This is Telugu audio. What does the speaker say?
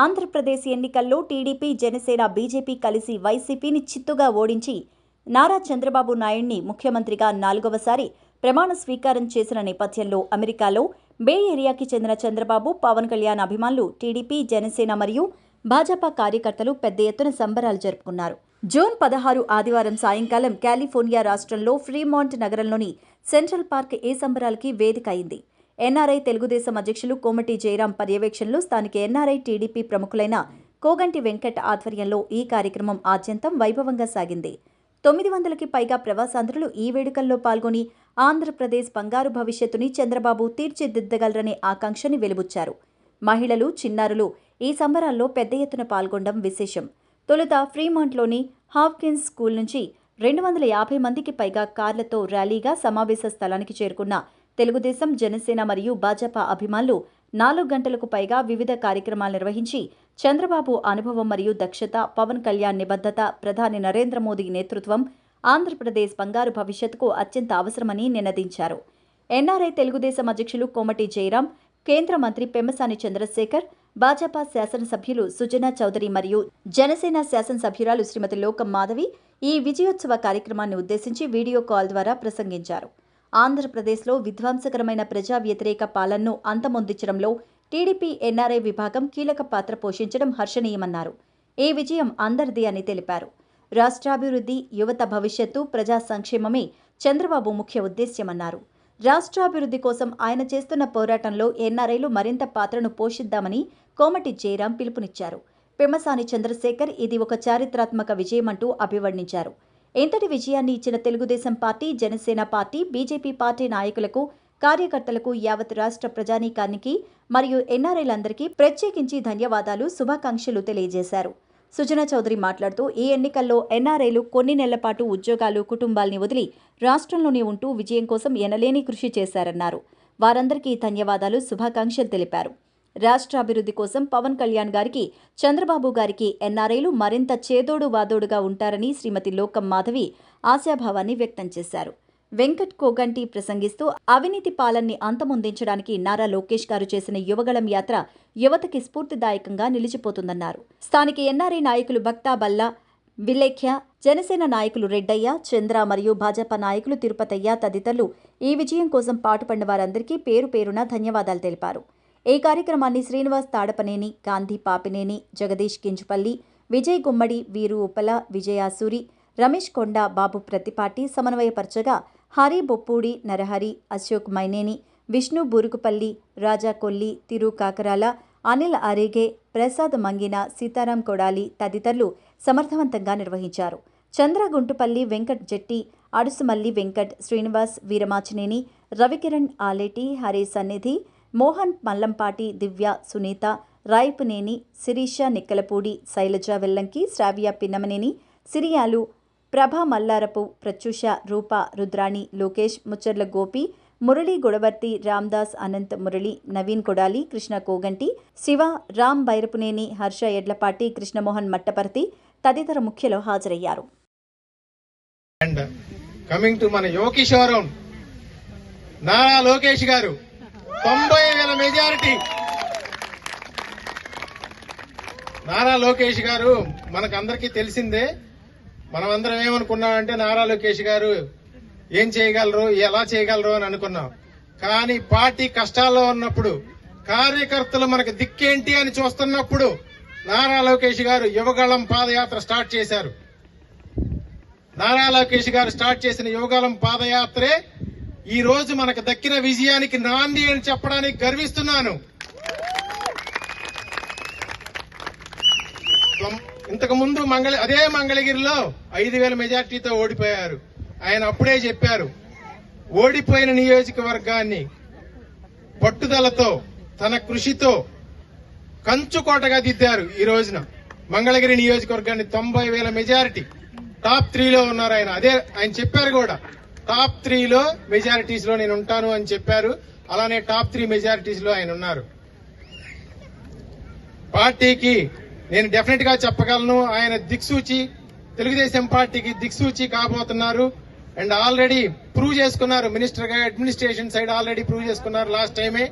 ఆంధ్రప్రదేశ్ ఎన్నికల్లో టీడీపీ, జనసేన, బీజేపీ కలిసి వైసీపీని చిత్తుగా ఓడించి నారా చంద్రబాబు నాయుడిని ముఖ్యమంత్రిగా 4వసారి ప్రమాణ స్వీకారం చేసిన నేపథ్యంలో అమెరికాలో బే ఏరియాకి చెందిన చంద్రబాబు, పవన్ కళ్యాణ్ అభిమానులు, టీడీపీ, జనసేన మరియు భాజపా కార్యకర్తలు పెద్ద ఎత్తున సంబరాలు జరుపుకున్నారు. జూన్ 16 ఆదివారం సాయంకాలం కాలిఫోర్నియా రాష్ట్రంలో ఫ్రీమాంట్ నగరంలోని సెంట్రల్ పార్క్ ఏ సంబరాలకి వేదిక అయింది. ఎన్ఆర్ఐ తెలుగుదేశం అధ్యక్షులు కోమటి జయరాం పర్యవేక్షణలో స్థానిక ఎన్ఆర్ఐ టీడీపీ ప్రముఖులైన కోగంటి వెంకట్ ఆధ్వర్యంలో ఈ కార్యక్రమం ఆద్యంతం వైభవంగా సాగింది. 900కి పైగా ప్రవాసాంధ్రులు ఈ వేడుకల్లో పాల్గొని ఆంధ్రప్రదేశ్ బంగారు భవిష్యత్తుని చంద్రబాబు తీర్చిదిద్దగలరనే ఆకాంక్షని వెలిబుచ్చారు. మహిళలు, చిన్నారులు ఈ సంబరాల్లో పెద్ద ఎత్తున పాల్గొనడం విశేషం. తొలుత ఫ్రీమాంట్లోని హాప్కిన్స్ స్కూల్ నుంచి 250 మందికి పైగా కార్లతో ర్యాలీగా సమావేశ స్థలానికి చేరుకున్న తెలుగుదేశం, జనసేన మరియు భాజపా అభిమానులు 4 గంటలకు పైగా వివిధ కార్యక్రమాలు నిర్వహించి చంద్రబాబు అనుభవం మరియు దక్షత, పవన్ కళ్యాణ్ నిబద్ధత, ప్రధాని నరేంద్ర మోదీ నేతృత్వం ఆంధ్రప్రదేశ్ బంగారు భవిష్యత్తుకు అత్యంత అవసరమని నినదించారు. ఎన్ఆర్ఐ తెలుగుదేశం అధ్యక్షులు కోమటి జయరాం, కేంద్ర మంత్రి పెమ్మసాని చంద్రశేఖర్, భాజపా శాసనసభ్యులు సుజనా చౌదరి మరియు జనసేన శాసనసభ్యురాలు శ్రీమతి లోకం మాధవి ఈ విజయోత్సవ కార్యక్రమాన్ని ఉద్దేశించి వీడియో కాల్ ద్వారా ప్రసంగించారు. ఆంధ్రప్రదేశ్లో విధ్వంసకరమైన ప్రజా వ్యతిరేక పాలనను అంతమొందించడంలో టీడీపీ, ఎన్ఆర్ఐ విభాగం కీలక పాత్ర పోషించడం హర్షణీయమన్నారు. ఈ విజయం అందరిది అని తెలిపారు. రాష్ట్రాభివృద్ధి, యువత భవిష్యత్తు, ప్రజా సంక్షేమమే చంద్రబాబు ముఖ్య ఉద్దేశ్యమన్నారు. రాష్ట్రాభివృద్ధి కోసం ఆయన చేస్తున్న పోరాటంలో ఎన్ఆర్ఐలు మరింత పాత్రను పోషిద్దామని కోమటి జయరాం పిలుపునిచ్చారు. పెమ్మసాని చంద్రశేఖర్ ఇది ఒక చారిత్రాత్మక విజయమంటూ అభివర్ణించారు. ఇంతటి విజయాన్ని ఇచ్చిన Telugu Desam party, Janasena party, BJP party నాయకులకు, కార్యకర్తలకు, యావత్ రాష్ట్ర ప్రజానీకానికి మరియు ఎన్ఆర్ఐలందరికీ ప్రత్యేకించి ధన్యవాదాలు, శుభాకాంక్షలు తెలియజేశారు. సుజనా చౌదరి మాట్లాడుతూ ఈ ఎన్నికల్లో ఎన్ఆర్ఐలు కొన్ని నెలల పాటు ఉద్యోగాలు, కుటుంబాల్ని వదిలి రాష్ట్రంలోనే ఉంటూ విజయం కోసం ఎనలేని కృషి చేశారన్నారు. వారందరికీ ధన్యవాదాలు, శుభాకాంక్షలు తెలిపారు. రాష్ట్రాభివృద్ధి కోసం పవన్ కళ్యాణ్ గారికి, చంద్రబాబు గారికి ఎన్ఆర్ఐలు మరింత చేదోడు వాదోడుగా ఉంటారని శ్రీమతి లోకం మాధవి ఆశాభావాన్ని వ్యక్తం చేశారు. వెంకట్ కోగంటి ప్రసంగిస్తూ అవినీతి పాలనని అంతమొందించడానికి నారా లోకేష్ గారు చేసిన యువగళం యాత్ర యువతకి స్ఫూర్తిదాయకంగా నిలిచిపోతుందన్నారు. స్థానిక ఎన్ఆర్ఐ నాయకులు భక్తా బల్లా, విలేఖ్య, జనసేన నాయకులు రెడ్డయ్య, చంద్ర మరియు భాజపా నాయకులు తిరుపతయ్య తదితరులు ఈ విజయం కోసం పాటుపడిన వారందరికీ పేరు పేరున ధన్యవాదాలు తెలిపారు. ఈ కార్యక్రమాన్ని శ్రీనివాస్ తాడపనేని, గాంధీ పాపినేని, జగదీష్ కింజుపల్లి, విజయ్ గుమ్మడి, వీరు ఉపల, విజయాసూరి, రమేష్ కొండ, బాబు ప్రతిపాటి సమన్వయపరచగా హరి బొప్పూడి, నరహరి, అశోక్ మైనేని, విష్ణు బూరుగుపల్లి, రాజా కొల్లి, తిరు కాకరాల, అనిల్ అరేగే, ప్రసాద్ మంగిన, సీతారాం కొడాలి తదితరులు సమర్థవంతంగా నిర్వహించారు. చంద్ర గుంటుపల్లి, వెంకట్ జెట్టి, అడుసుమల్లి వెంకట్, శ్రీనివాస్, వీరమాచినేని, రవికిరణ్ ఆలేటి, హరి సన్నిధి, మోహన్ మల్లంపాటి, దివ్య, సునీత, రాయపునేని, శిరీష నిక్కలపూడి, శైలజ వెల్లంకి, శ్రావ్య పిన్నమనేని, సిరియాలు, ప్రభా మల్లారపు, ప్రత్యూష, రూప, రుద్రాణి, లోకేష్, ముచ్చర్ల గోపి, మురళీ గొడవర్తి, రామ్దాస్, అనంత్ మురళి, నవీన్ కొడాలి, కృష్ణ కోగంటి, శివ, రామ్ బైరపునేని, హర్ష ఎడ్లపాటి, కృష్ణమోహన్ మట్టపర్తి తదితర ముఖ్యులు హాజరయ్యారు. కమింగ్ టు మన యువకిషోరం నారా లోకేష్ గారు 90,000 మెజారిటీ. నారా లోకేష్ గారు మనకందరికీ తెలిసిందే. మనమందరం ఏమనుకున్నామంటే నారా లోకేష్ గారు ఏం చేయగలరు, ఎలా చేయగలరు అని అనుకున్నాం. కానీ పార్టీ కష్టాల్లో ఉన్నప్పుడు, కార్యకర్తలు మనకు దిక్కేంటి అని చూస్తున్నప్పుడు నారా లోకేష్ గారు యువగళం పాదయాత్ర స్టార్ట్ చేశారు. నారా లోకేష్ గారు స్టార్ట్ చేసిన యువగళం పాదయాత్రే ఈ రోజు మనకు దక్కిన విజయానికి నాంది అని చెప్పడానికి గర్విస్తున్నాను. ఇంతకు ముందు అదే మంగళగిరిలో 5,000 మెజార్టీతో ఓడిపోయారు. ఆయన అప్పుడే చెప్పారు, ఓడిపోయిన నియోజకవర్గాన్ని పట్టుదలతో, తన కృషితో కంచుకోటగా దిద్దారు. ఈ రోజున మంగళగిరి నియోజకవర్గాన్ని 90,000 మెజారిటీ టాప్ 3లో ఉన్నారు ఆయన. అదే ఆయన చెప్పారు కూడా, టాప్ 3లో మెజారిటీస్ లో నేను ఉంటాను అని చెప్పారు. అలానే టాప్ 3 మెజారిటీస్ లో ఆయన ఉన్నారు. పార్టీకి నేను డెఫినెట్ గా చెప్పగలను, ఆయన దిక్సూచి, తెలుగుదేశం పార్టీకి దిక్సూచి కాబోతున్నారు. అండ్ ఆల్రెడీ ప్రూవ్ చేసుకున్నారు. మినిస్టర్ గా అడ్మినిస్ట్రేషన్ సైడ్ ఆల్రెడీ ప్రూవ్ చేసుకున్నారు లాస్ట్ టైమే.